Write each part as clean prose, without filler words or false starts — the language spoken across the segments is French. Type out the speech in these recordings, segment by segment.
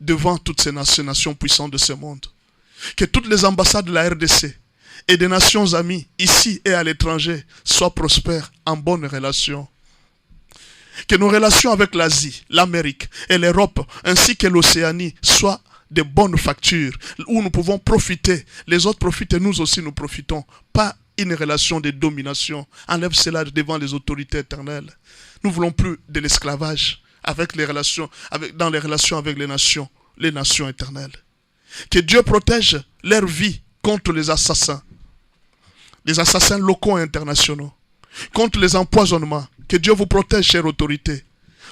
devant toutes ces nations puissantes de ce monde. Que toutes les ambassades de la RDC et des nations amies, ici et à l'étranger, soient prospères en bonnes relations. Que nos relations avec l'Asie, l'Amérique et l'Europe, ainsi que l'Océanie, soient de bonnes factures, où nous pouvons profiter. Les autres profitent et nous aussi nous profitons. Pas une relation de domination. Enlève cela devant les autorités éternelles. Nous ne voulons plus de l'esclavage dans les relations avec les nations éternelles. Que Dieu protège leur vie contre les assassins locaux et internationaux, contre les empoisonnements. Que Dieu vous protège, chères autorités.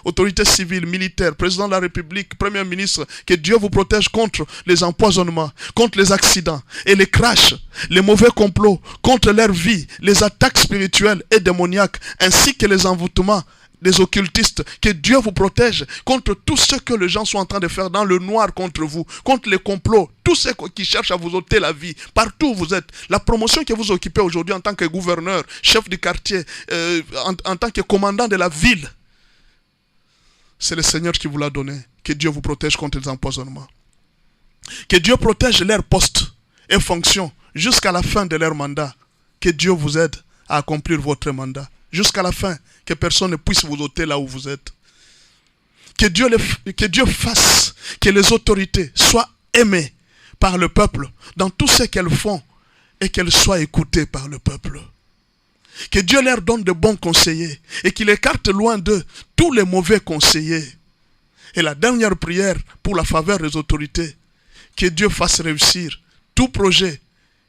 Autorités civiles, militaires, président de la République, premier ministre, que Dieu vous protège contre les empoisonnements, contre les accidents et les crashs, les mauvais complots, contre leur vie, les attaques spirituelles et démoniaques, ainsi que les envoûtements des occultistes. Que Dieu vous protège contre tout ce que les gens sont en train de faire dans le noir contre vous, contre les complots, tous ceux qui cherchent à vous ôter la vie, partout où vous êtes. La promotion que vous occupez aujourd'hui en tant que gouverneur, chef du quartier, en tant que commandant de la ville, c'est le Seigneur qui vous l'a donné. Que Dieu vous protège contre les empoisonnements. Que Dieu protège leurs postes et fonctions jusqu'à la fin de leur mandat. Que Dieu vous aide à accomplir votre mandat. Jusqu'à la fin, que personne ne puisse vous ôter là où vous êtes. Que Dieu fasse que les autorités soient aimées par le peuple dans tout ce qu'elles font et qu'elles soient écoutées par le peuple. Que Dieu leur donne de bons conseillers et qu'il écarte loin d'eux tous les mauvais conseillers. Et la dernière prière pour la faveur des autorités, que Dieu fasse réussir tout projet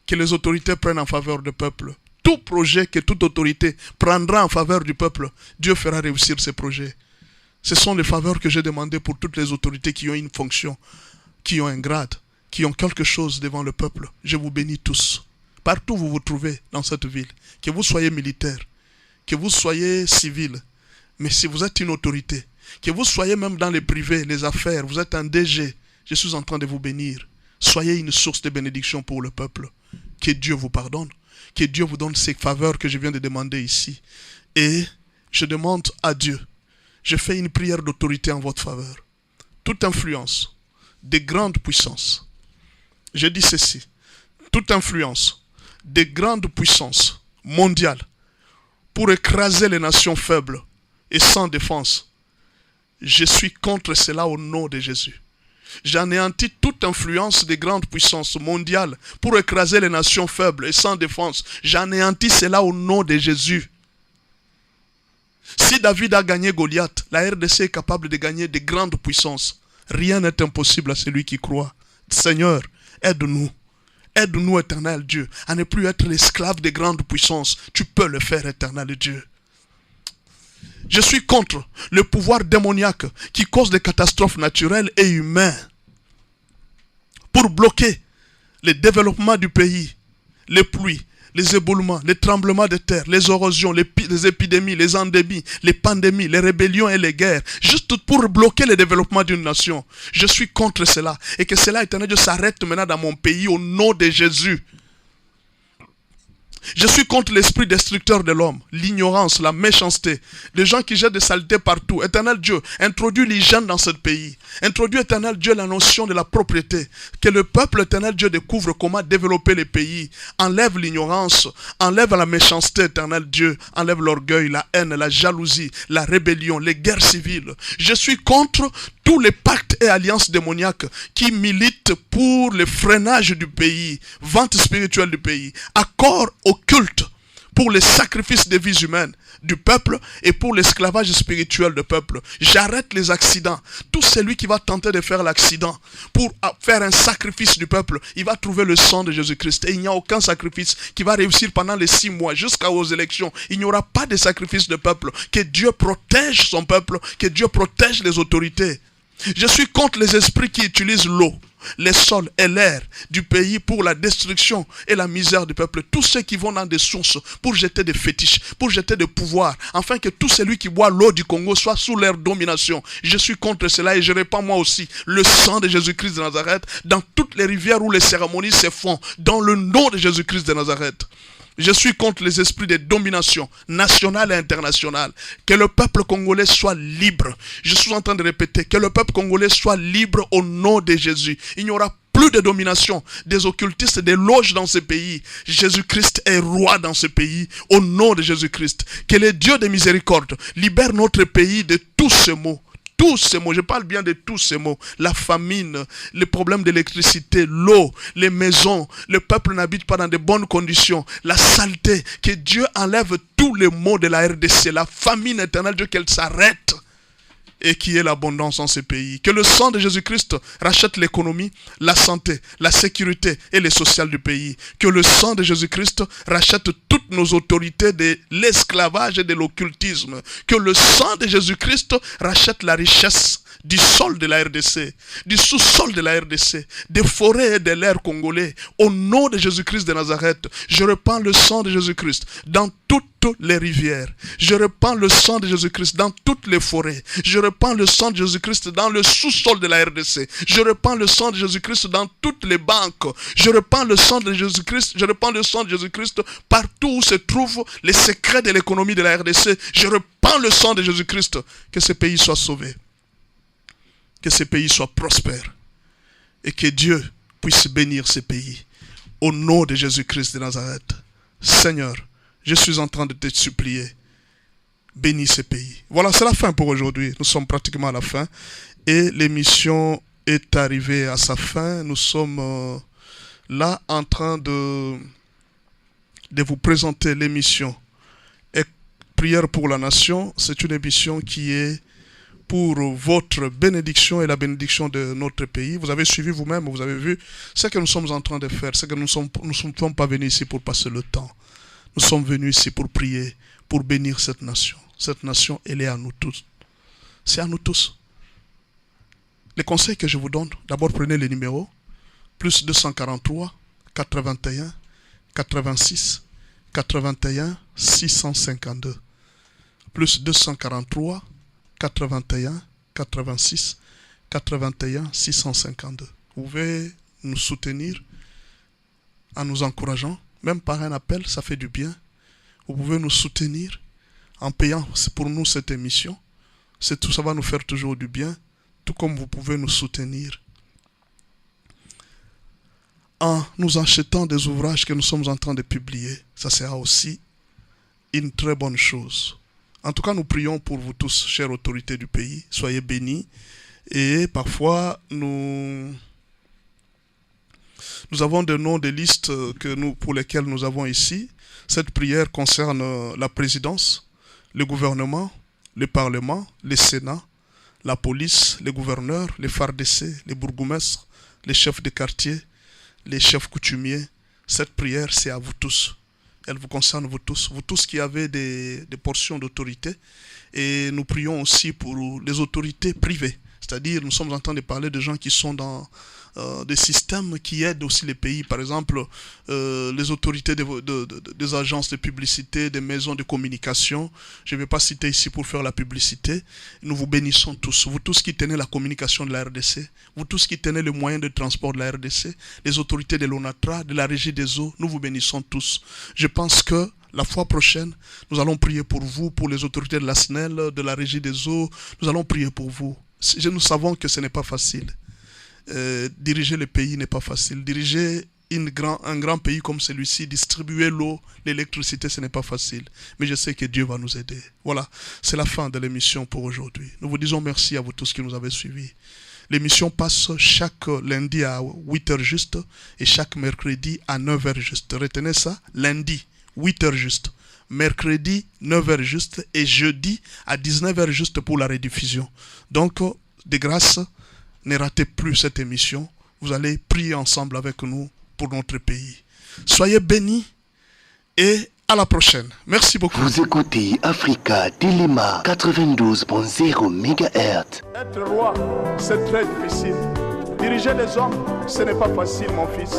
que les autorités prennent en faveur du peuple. Tout projet que toute autorité prendra en faveur du peuple, Dieu fera réussir ces projets. Ce sont les faveurs que j'ai demandées pour toutes les autorités qui ont une fonction, qui ont un grade, qui ont quelque chose devant le peuple. Je vous bénis tous. Partout où vous vous trouvez dans cette ville, que vous soyez militaire, que vous soyez civil, mais si vous êtes une autorité, que vous soyez même dans les privés, les affaires, vous êtes un DG, je suis en train de vous bénir. Soyez une source de bénédiction pour le peuple. Que Dieu vous pardonne, que Dieu vous donne ces faveurs que je viens de demander ici. Et je demande à Dieu, je fais une prière d'autorité en votre faveur. Toute influence des grandes puissances, je dis ceci, toute influence des grandes puissances mondiales pour écraser les nations faibles et sans défense. Je suis contre cela au nom de Jésus. J'anéantis toute influence des grandes puissances mondiales pour écraser les nations faibles et sans défense. J'anéantis cela au nom de Jésus. Si David a gagné Goliath, la RDC est capable de gagner des grandes puissances. Rien n'est impossible à celui qui croit. Seigneur, aide-nous. Aide-nous, éternel Dieu, à ne plus être l'esclave des grandes puissances. Tu peux le faire, éternel Dieu. Je suis contre le pouvoir démoniaque qui cause des catastrophes naturelles et humaines pour bloquer le développement du pays, les pluies, les éboulements, les tremblements de terre, les érosions, les épidémies, les endémies, les pandémies, les rébellions et les guerres, juste pour bloquer le développement d'une nation. Je suis contre cela et que cela, éternel Dieu, s'arrête maintenant dans mon pays au nom de Jésus. Je suis contre l'esprit destructeur de l'homme, l'ignorance, la méchanceté, les gens qui jettent des saletés partout. Éternel Dieu, introduis l'hygiène dans ce pays. Introduis, éternel Dieu, la notion de la propriété. Que le peuple, éternel Dieu, découvre comment développer les pays. Enlève l'ignorance, enlève la méchanceté, éternel Dieu. Enlève l'orgueil, la haine, la jalousie, la rébellion, les guerres civiles. Je suis contre tous les pactes et alliances démoniaques qui militent pour le freinage du pays, vente spirituelle du pays, accord au culte pour les sacrifices des vies humaines du peuple et pour l'esclavage spirituel du peuple. J'arrête les accidents. Tout celui qui va tenter de faire l'accident pour faire un sacrifice du peuple, il va trouver le sang de Jésus-Christ. Et il n'y a aucun sacrifice qui va réussir pendant les 6 mois jusqu'aux élections. Il n'y aura pas de sacrifice de peuple. Que Dieu protège son peuple, que Dieu protège les autorités. Je suis contre les esprits qui utilisent l'eau, les sols et l'air du pays pour la destruction et la misère du peuple. Tous ceux qui vont dans des sources pour jeter des fétiches, pour jeter des pouvoirs, afin que tout celui qui boit l'eau du Congo soit sous leur domination. Je suis contre cela et je répands moi aussi le sang de Jésus-Christ de Nazareth dans toutes les rivières où les cérémonies se font, dans le nom de Jésus-Christ de Nazareth. Je suis contre les esprits de domination nationale et internationale. Que le peuple congolais soit libre. Je suis en train de répéter, que le peuple congolais soit libre au nom de Jésus. Il n'y aura plus de domination des occultistes, des loges dans ce pays. Jésus-Christ est roi dans ce pays, au nom de Jésus-Christ. Que le Dieu de miséricorde libère notre pays de tous ces maux. Tous ces mots, je parle bien de tous ces mots. La famine, les problèmes d'électricité, l'eau, les maisons, le peuple n'habite pas dans de bonnes conditions, la saleté, que Dieu enlève tous les maux de la RDC, la famine éternelle, Dieu qu'elle s'arrête et qu'il y ait l'abondance dans ces pays. Que le sang de Jésus-Christ rachète l'économie, la santé, la sécurité et le social du pays. Que le sang de Jésus-Christ rachète toutes nos autorités de l'esclavage et de l'occultisme. Que le sang de Jésus-Christ rachète la richesse du sol de la RDC, du sous-sol de la RDC, des forêts et de l'air congolais. Au nom de Jésus-Christ de Nazareth, je répands le sang de Jésus-Christ dans toutes les rivières. Je répands le sang de Jésus-Christ dans toutes les forêts. Je répands le sang de Jésus-Christ dans le sous-sol de la RDC. Je répands le sang de Jésus-Christ dans toutes les banques. Je répands le sang de Jésus-Christ. Je répands le sang de Jésus-Christ partout où se trouvent les secrets de l'économie de la RDC. Je répands le sang de Jésus-Christ. Que ce pays soit sauvé. Que ce pays soit prospère. Et que Dieu puisse bénir ce pays. Au nom de Jésus-Christ de Nazareth. Seigneur, je suis en train de te supplier. Bénis ce pays. Voilà, c'est la fin pour aujourd'hui. Nous sommes pratiquement à la fin. Et l'émission est arrivée à sa fin. Nous sommes là en train de vous présenter l'émission. Et Prière pour la nation, c'est une émission qui est pour votre bénédiction et la bénédiction de notre pays. Vous avez suivi vous-même, vous avez vu ce que nous sommes en train de faire. C'est que nous ne sommes pas venus ici pour passer le temps. Nous sommes venus ici pour prier, pour bénir cette nation. Cette nation, elle est à nous tous. C'est à nous tous. Les conseils que je vous donne, d'abord prenez les numéros. Plus 243, 81, 86, 81, 652. Plus 243, 81, 86, 81, 652. Vous pouvez nous soutenir en nous encourageant, même par un appel, ça fait du bien. Vous pouvez nous soutenir en payant pour nous cette émission. Ça va nous faire toujours du bien, tout comme vous pouvez nous soutenir en nous achetant des ouvrages que nous sommes en train de publier. Ça sera aussi une très bonne chose. En tout cas, nous prions pour vous tous, chères autorités du pays. Soyez bénis. Et parfois, nous avons des noms, des listes pour lesquelles nous avons ici. Cette prière concerne la présidence, le gouvernement, le parlement, le sénat, la police, les gouverneurs, les FARDC, les bourgmestres, les chefs de quartier, les chefs coutumiers. Cette prière, c'est à vous tous. Elle vous concerne vous tous qui avez des portions d'autorité. Et nous prions aussi pour les autorités privées. C'est-à-dire, nous sommes en train de parler de gens qui sont dans des systèmes qui aident aussi les pays. Par exemple, les autorités des agences de publicité, des maisons de communication. Je ne vais pas citer ici pour faire la publicité. Nous vous bénissons tous. Vous tous qui tenez la communication de la RDC. Vous tous qui tenez le moyen de transport de la RDC. Les autorités de l'ONATRA, de la Régie des eaux. Nous vous bénissons tous. Je pense que la fois prochaine, nous allons prier pour vous, pour les autorités de la SNEL, de la Régie des eaux. Nous allons prier pour vous. Nous savons que ce n'est pas facile. Diriger le pays n'est pas facile. Diriger un grand pays comme celui-ci, distribuer l'eau, l'électricité, ce n'est pas facile. Mais je sais que Dieu va nous aider. Voilà, c'est la fin de l'émission pour aujourd'hui. Nous vous disons merci à vous tous qui nous avez suivis. L'émission passe chaque lundi à 8h juste et chaque mercredi à 9h juste. Retenez ça, lundi, 8h juste. Mercredi, 9h juste et jeudi à 19h juste pour la rediffusion. Donc, de grâce, ne ratez plus cette émission. Vous allez prier ensemble avec nous pour notre pays. Soyez bénis et à la prochaine. Merci beaucoup. Vous écoutez Africa Dilema 92.0 MHz. Être roi, c'est très difficile. Diriger les hommes, ce n'est pas facile, mon fils.